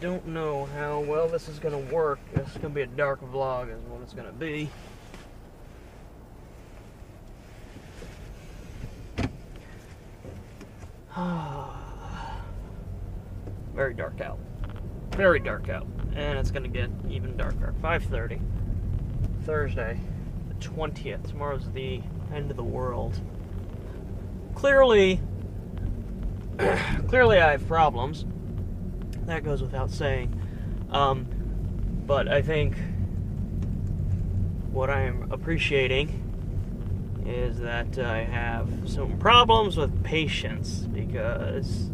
don't know how well this is going to work. This is going to be a dark vlog is what it's going to be. Very dark out. Very dark out. And it's going to get even darker. 5:30. Thursday, the 20th. Tomorrow's the end of the world. Clearly I have problems. That goes without saying. But I think what I'm appreciating is that I have some problems with patience because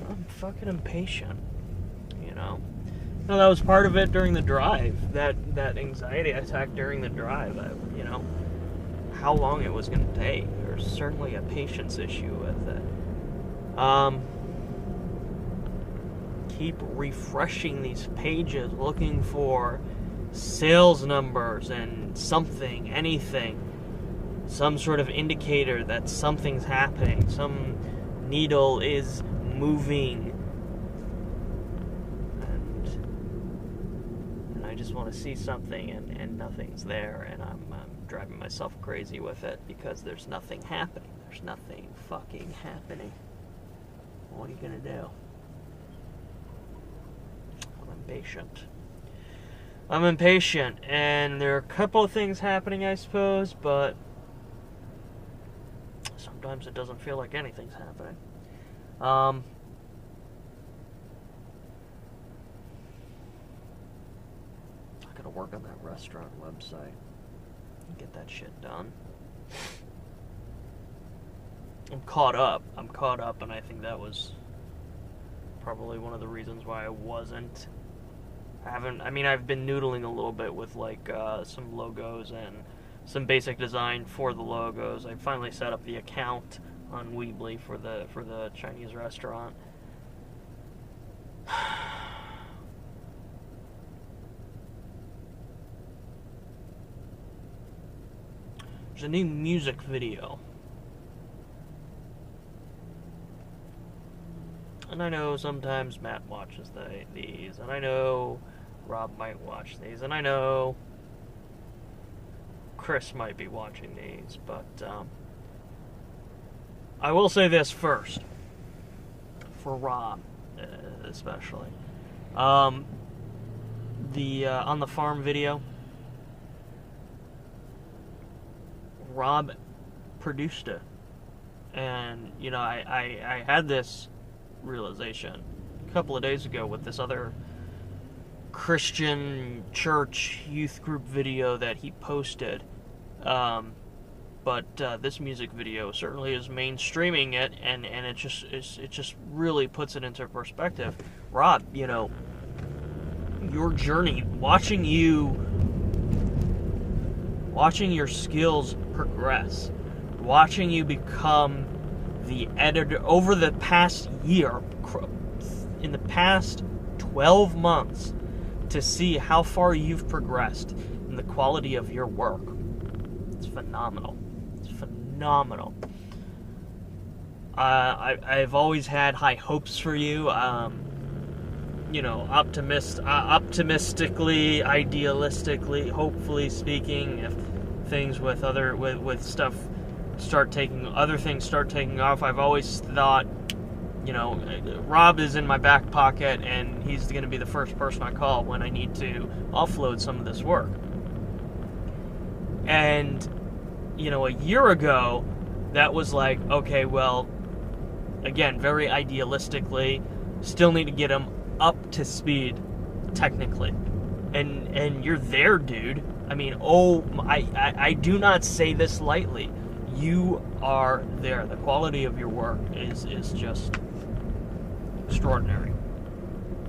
I'm fucking impatient, you know. No, that was part of it during the drive. That anxiety attack during the drive. You know, how long it was going to take. There's certainly a patience issue with it. Keep refreshing these pages, looking for sales numbers and something, anything, some sort of indicator that something's happening, some needle is moving, and I just want to see something, and nothing's there, and I'm driving myself crazy with it because there's nothing happening. There's nothing fucking happening. What are you gonna do? I'm impatient, and there are a couple of things happening, I suppose, but sometimes it doesn't feel like anything's happening. I gotta work on that restaurant website and get that shit done. I'm caught up, and I think that was probably one of the reasons why I wasn't. I've been noodling a little bit with like some logos and some basic design for the logos. I finally set up the account on Weebly for the Chinese restaurant. There's a new music video. And I know sometimes Matt watches these, and I know Rob might watch these, and I know Chris might be watching these, but I will say this first, for Rob especially. On the farm video, Rob produced it, and you know I had this realization a couple of days ago with this other Christian church youth group video that he posted, but this music video certainly is mainstreaming it, and it just really puts it into perspective. Rob, you know, your journey, watching your skills progress, watching you become the editor over the past year, in the past 12 months, to see how far you've progressed in the quality of your work. It's phenomenal. It's phenomenal. I've always had high hopes for you. You know, optimistically, idealistically, hopefully speaking, if things with stuff other things start taking off, I've always thought, you know, Rob is in my back pocket, and he's going to be the first person I call when I need to offload some of this work. And, you know, a year ago, that was like, okay, well, again, very idealistically, still need to get him up to speed technically. And you're there, dude. I mean, I do not say this lightly. You are there. The quality of your work is just extraordinary.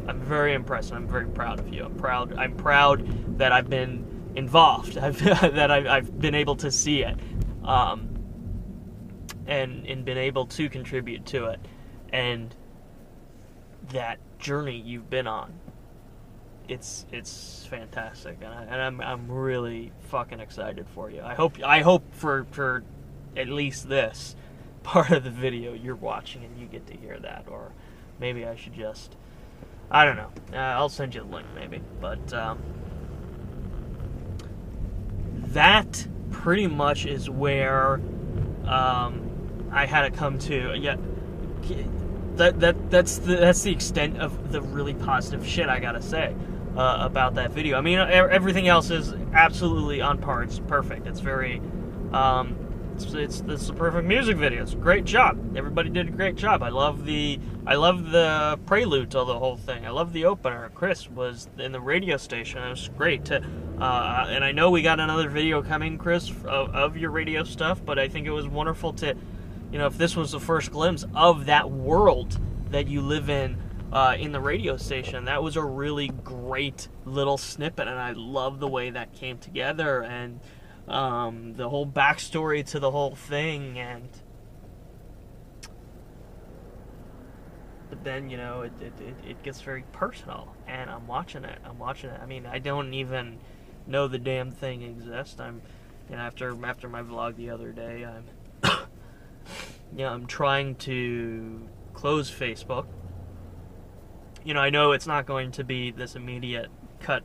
I'm very impressed, and I'm very proud of you. I'm proud that I've been involved. That I've been able to see it, and been able to contribute to it, and that journey you've been on. It's fantastic, and I'm really fucking excited for you. I hope for at least this part of the video you're watching and you get to hear that, or maybe I should just I don't know. I'll send you the link maybe. But that pretty much is where I had to come to. Yeah, that's the extent of the really positive shit I gotta say about that video. I mean, everything else is absolutely on par. It's perfect. It's very it's a perfect music video. It's a great job. Everybody did a great job. I love the prelude to the whole thing. I love the opener. Chris was in the radio station. It was great. And I know we got another video coming, Chris, of your radio stuff. But I think it was wonderful to, if this was the first glimpse of that world that you live in the radio station, that was a really great little snippet, and I love the way that came together, and the whole backstory to the whole thing, but then, it gets very personal, and I'm watching it. I mean, I don't even know the damn thing exists. After my vlog the other day, I'm trying to close Facebook. I know it's not going to be this immediate cut,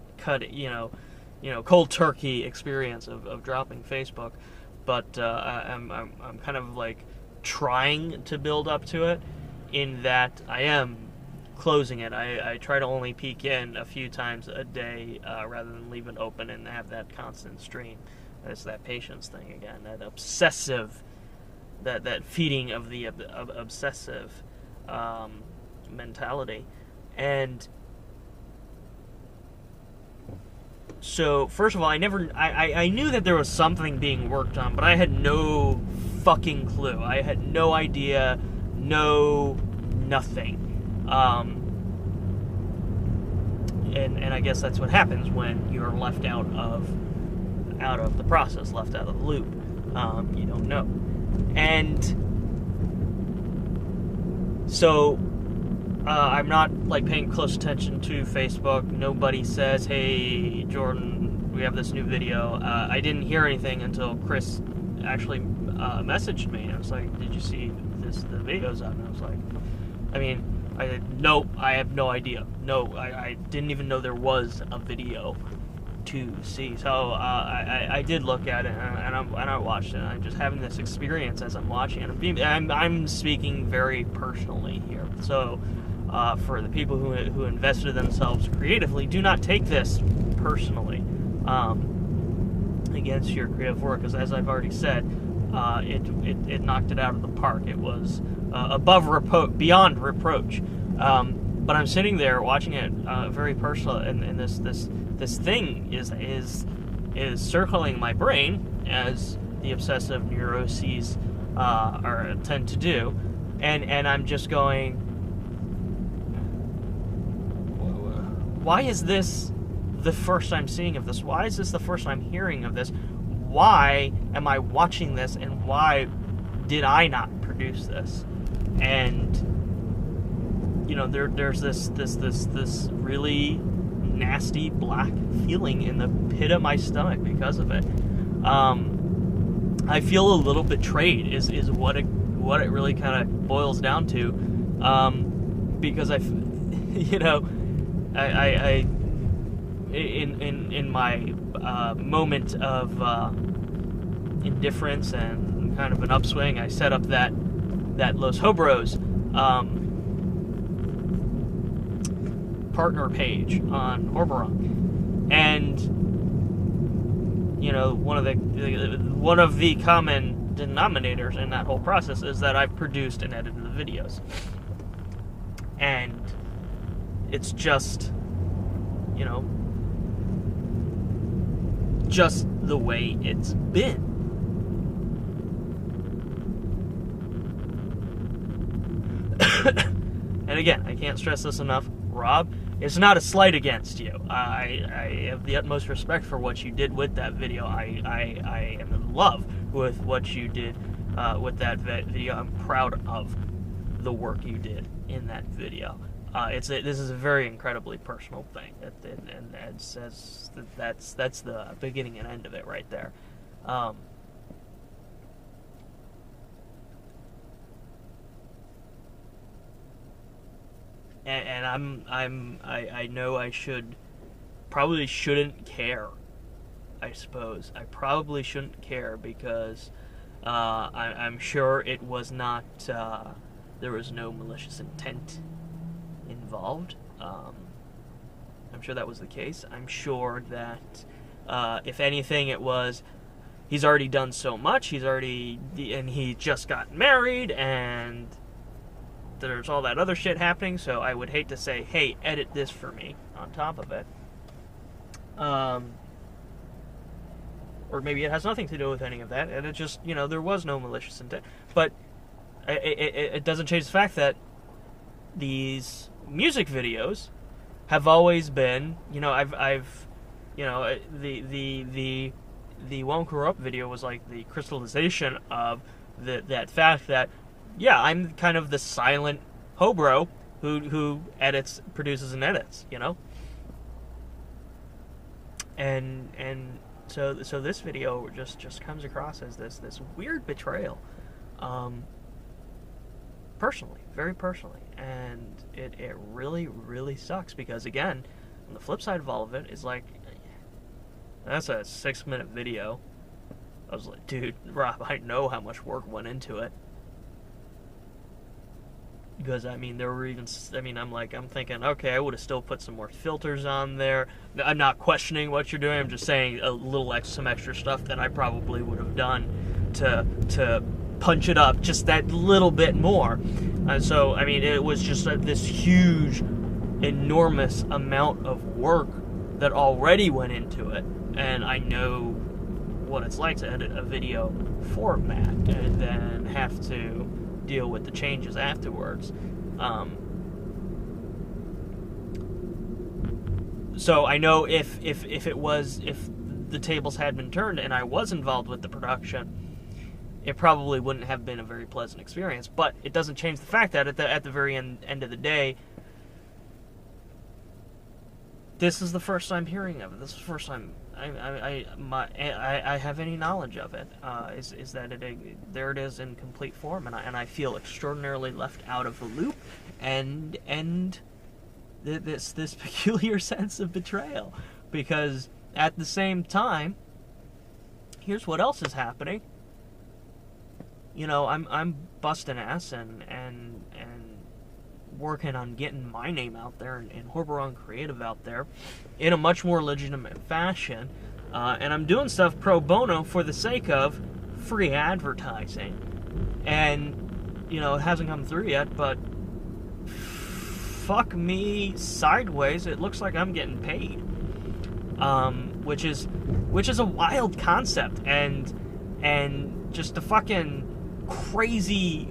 cold turkey experience of dropping Facebook, but I'm kind of like trying to build up to it, in that I am closing it. I try to only peek in a few times a day rather than leave it open and have that constant stream. It's that patience thing again, that obsessive, that feeding of the obsessive mentality. And so, first of all, I knew that there was something being worked on, but I had no fucking clue. I had no idea, nothing. And I guess that's what happens when you're left out of the process, left out of the loop. You don't know. And so I'm not paying close attention to Facebook. Nobody says, "Hey, Jordan, we have this new video." I didn't hear anything until Chris actually messaged me. I was like, "Did you see the video's out?" And I was like, "Nope, I have no idea. No, I didn't even know there was a video to see." So I did look at it, and I watched it. And I'm just having this experience as I'm watching it. I'm speaking very personally here. So for the people who invested themselves creatively, do not take this personally against your creative work, because as I've already said, it knocked it out of the park. It was beyond reproach. But I'm sitting there watching it very personal, and this thing is circling my brain, as the obsessive neuroses tend to do, and I'm just going, why is this the first I'm seeing of this? Why is this the first I'm hearing of this? Why am I watching this, and why did I not produce this? And there's this really nasty black feeling in the pit of my stomach because of it. I feel a little betrayed is what it really kind of boils down to, because I in my moment of indifference and kind of an upswing, I set up that Los Hobros partner page on Horborong, and one of the common denominators in that whole process is that I've produced and edited the videos, and it's just just the way it's been. And again, I can't stress this enough, Rob, it's not a slight against you. I have the utmost respect for what you did with that video. I am in love with what you did with that video. I'm proud of the work you did in that video. This is a very incredibly personal thing, and that's the beginning and end of it right there. I know I probably shouldn't care. I suppose I probably shouldn't care because I'm sure it was not. There was no malicious intent involved. I'm sure that was the case. I'm sure that if anything, it was. He's already done so much. And he just got married, and there's all that other shit happening. So I would hate to say, "Hey, edit this for me." On top of it. Or maybe it has nothing to do with any of that, and it just, there was no malicious intent. But it doesn't change the fact that these music videos have always been, the Won't Grow Up video was like the crystallization of that fact that, yeah, I'm kind of the silent hobro who produces and edits, And so this video just comes across as this weird betrayal, personally, very personally, and it really, really sucks because, again, on the flip side of all of it is like, that's a 6-minute video. I was like, dude, Rob, I know how much work went into it. Because, there were even, I'm thinking, okay, I would have still put some more filters on there. I'm not questioning what you're doing. I'm just saying some extra stuff that I probably would have done to punch it up just that little bit more. So, it was just this huge, enormous amount of work that already went into it. And I know what it's like to edit a video format and then have to deal with the changes afterwards. So I know if the tables had been turned and I was involved with the production, it probably wouldn't have been a very pleasant experience. But it doesn't change the fact that at the very end of the day, this is the first time hearing of it. This is the first time I have any knowledge of it. Is that there it is in complete form, and I feel extraordinarily left out of the loop, and this peculiar sense of betrayal, because at the same time, here's what else is happening. I'm busting ass and working on getting my name out there and Horberon Creative out there in a much more legitimate fashion, and I'm doing stuff pro bono for the sake of free advertising, and it hasn't come through yet, but fuck me sideways, it looks like I'm getting paid, which is a wild concept, and just a fucking crazy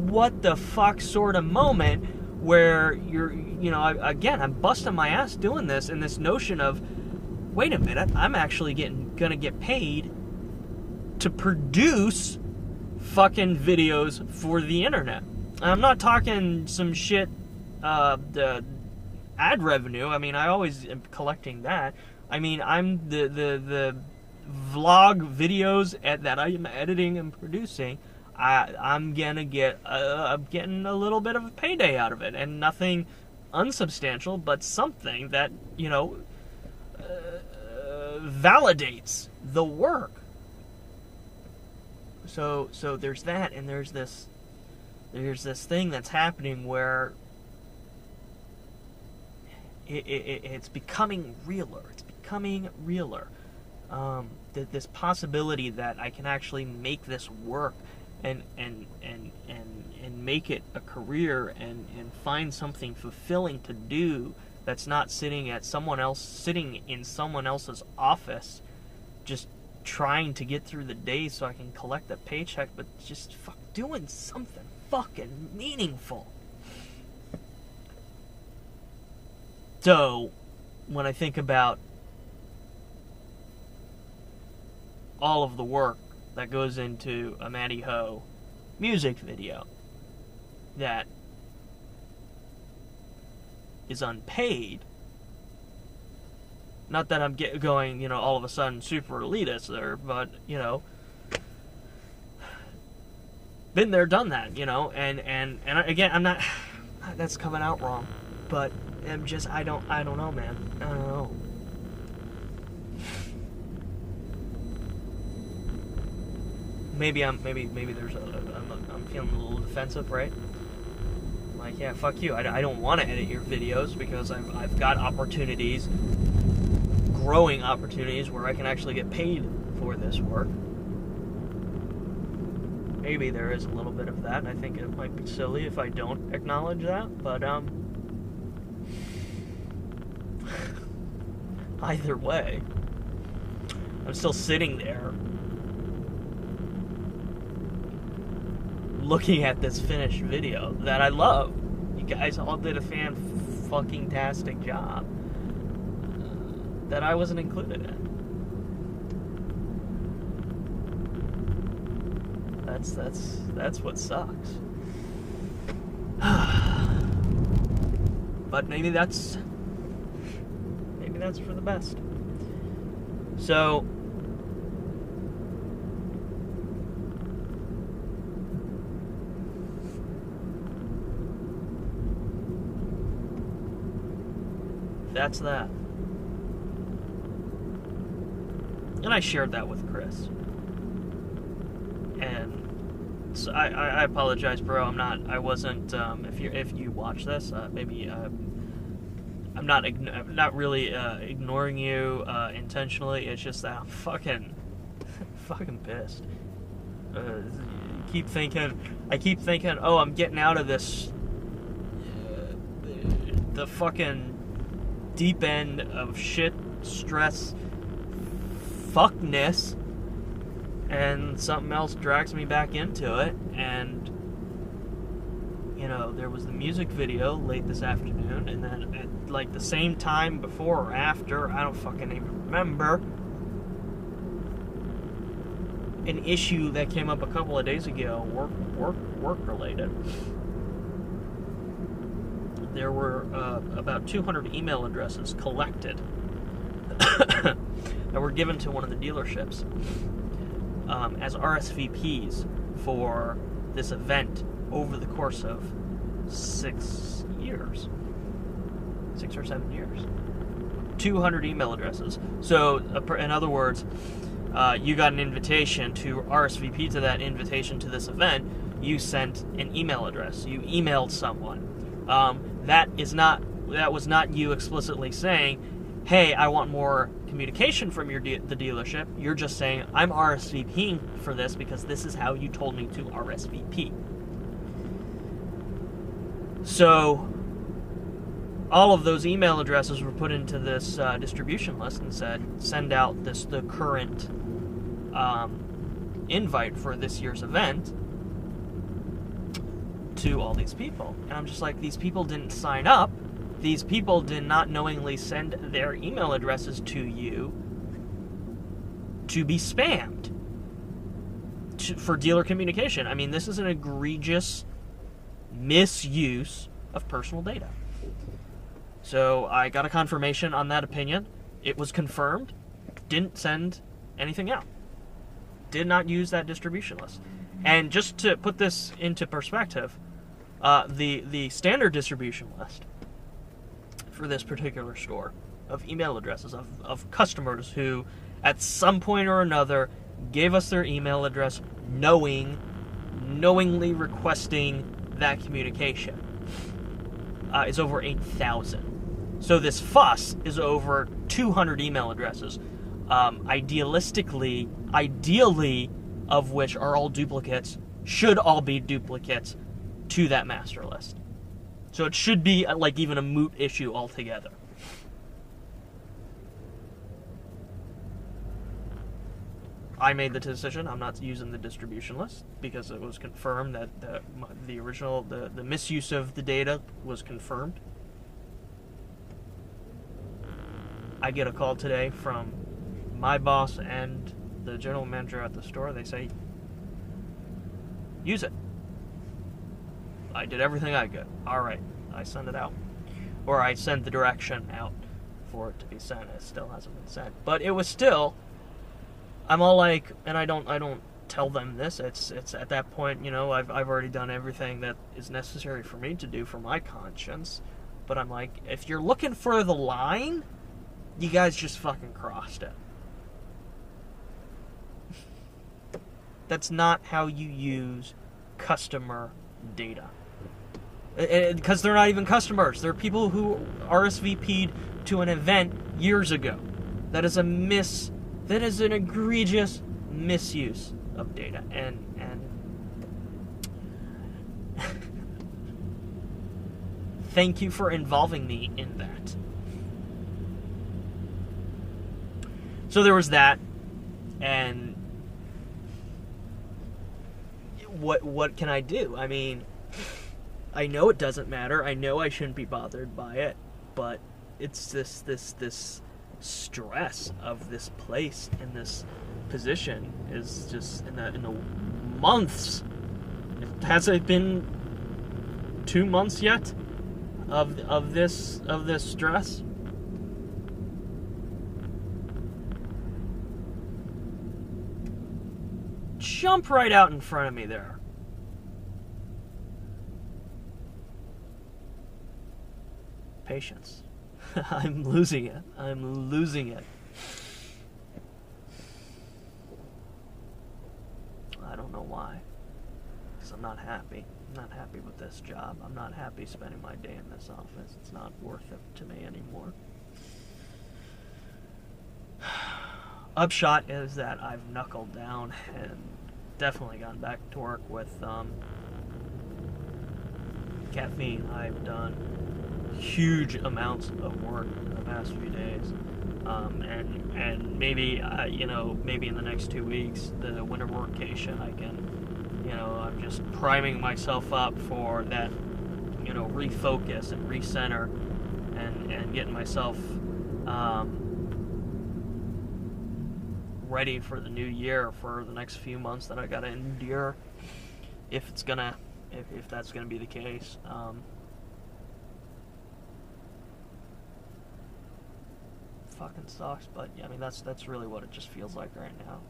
what the fuck sort of moment where I'm busting my ass doing this, and this notion of, wait a minute, I'm actually gonna get paid to produce fucking videos for the internet. I'm not talking some shit, the ad revenue. I always am collecting that. I'm the vlog videos that I am editing and producing. I'm getting a little bit of a payday out of it, and nothing unsubstantial, but something that validates the work. So there's that, and there's this thing that's happening where it's becoming realer. It's becoming realer. This possibility that I can actually make this work and make it a career and find something fulfilling to do that's not sitting in someone else's office just trying to get through the day so I can collect a paycheck, but just doing something fucking meaningful. So when I think about all of the work that goes into a Matty Ho music video that is unpaid, not that I'm going, all of a sudden super elitist there, but, been there, done that, and again, I'm not that's coming out wrong. But I'm just, I don't know, man. I don't know. Maybe there's I'm feeling a little defensive, right? Like, yeah, fuck you. I don't want to edit your videos because I've got opportunities, growing opportunities where I can actually get paid for this work. Maybe there is a little bit of that. I think it might be silly if I don't acknowledge that, but either way, I'm still sitting there looking at this finished video that I love. You guys all did a fan-fucking-tastic job that I wasn't included in. That's what sucks. But maybe that's for the best. So that's that. And I shared that with Chris. And so I apologize, bro. I wasn't. If you watch this, maybe I'm not really ignoring you intentionally. It's just that I'm fucking pissed. I keep thinking, oh, I'm getting out of this. The fucking deep end of shit, stress, fuckness. And something else drags me back into it, and, you know, there was the music video late this afternoon, and then at, like, the same time before or after, I don't fucking even remember, an issue that came up a couple of days ago, work related. There were about 200 email addresses collected that were given to one of the dealerships as RSVPs for this event over the course of 6 years. 6 or 7 years. 200 email addresses. So, in other words, you got an invitation to RSVP to that invitation to this event. You sent an email address. You emailed someone. That was not you explicitly saying, hey, I want more communication from the dealership. You're just saying, I'm RSVPing for this because this is how you told me to RSVP. So, all of those email addresses were put into this distribution list and said, send out the current invite for this year's event to all these people. And I'm just like, these people didn't sign up. These people did not knowingly send their email addresses to you to be spammed for dealer communication. I mean, this is an egregious misuse of personal data. So I got a confirmation on that opinion. It was confirmed. Didn't send anything out. Did not use that distribution list. And just to put this into perspective, the standard distribution list for this particular store of email addresses of customers who at some point or another gave us their email address knowingly requesting that communication is over 8,000. So this fuss is over 200 email addresses, ideally of which are all duplicates, should all be duplicates to that master list. So it should be like even a moot issue altogether. I made the decision. I'm not using the distribution list because it was confirmed that the original, the misuse of the data was confirmed. I get a call today from my boss and the general manager at the store. They say, use it. I did everything I could. All right, I send it out. Or I send the direction out for it to be sent. It still hasn't been sent. But it was still, I'm all like, and I don't tell them this. It's at that point, I've already done everything that is necessary for me to do for my conscience. But I'm like, if you're looking for the line, you guys just fucking crossed it. That's not how you use customer data. Because they're not even customers. They're people who RSVP'd to an event years ago. That is an egregious misuse of data. And thank you for involving me in that. So there was that, and what can I do? I mean, I know it doesn't matter. I know I shouldn't be bothered by it, but it's this stress of this place and this position is just in the months. Has it been 2 months yet of this stress? Jump right out in front of me there. Patience. I'm losing it. I'm losing it. I don't know why. Because I'm not happy. I'm not happy with this job. I'm not happy spending my day in this office. It's not worth it to me anymore. Upshot is that I've knuckled down and definitely gone back to work with caffeine. I've done huge amounts of work in the past few days, and maybe maybe in the next 2 weeks, the winter workcation, I can, I'm just priming myself up for that, refocus and recenter, and getting myself ready for the new year, for the next few months that I gotta endure, if that's gonna be the case. Fucking sucks, but yeah, I mean that's really what it just feels like right now.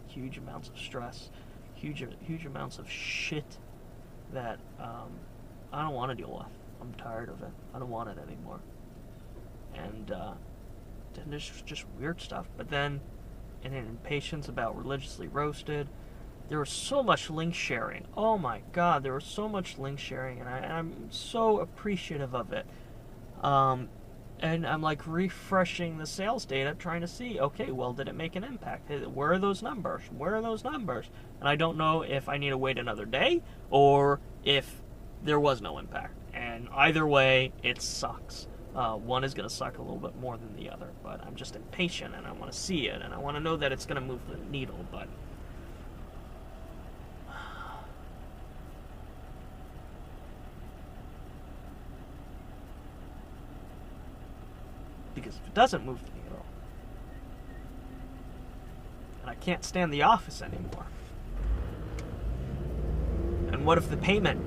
Huge amounts of stress, huge amounts of shit that I don't want to deal with. I'm tired of it. I don't want it anymore. And then there's just weird stuff. But then, in an impatience about Religiously Roasted, there was so much link sharing. Oh my god, there was so much link sharing, and I'm so appreciative of it. And I'm like refreshing the sales data, trying to see, okay, well, did it make an impact? Where are those numbers? Where are those numbers? And I don't know if I need to wait another day or if there was no impact. And either way, it sucks. One is going to suck a little bit more than the other, but I'm just impatient and I want to see it and I want to know that it's going to move the needle, but because if it doesn't move the needle, and I can't stand the office anymore, and what if the payment,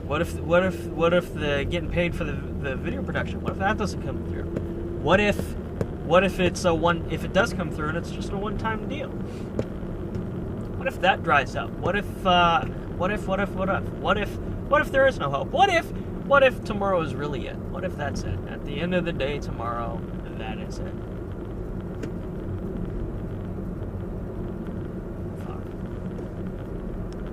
what if the getting paid for the video production, what if that doesn't come through? What if it's if it does come through and it's just a one-time deal? What if that dries up? What if there is no hope? What if tomorrow is really it? What if that's it? At the end of the day, tomorrow, that is it.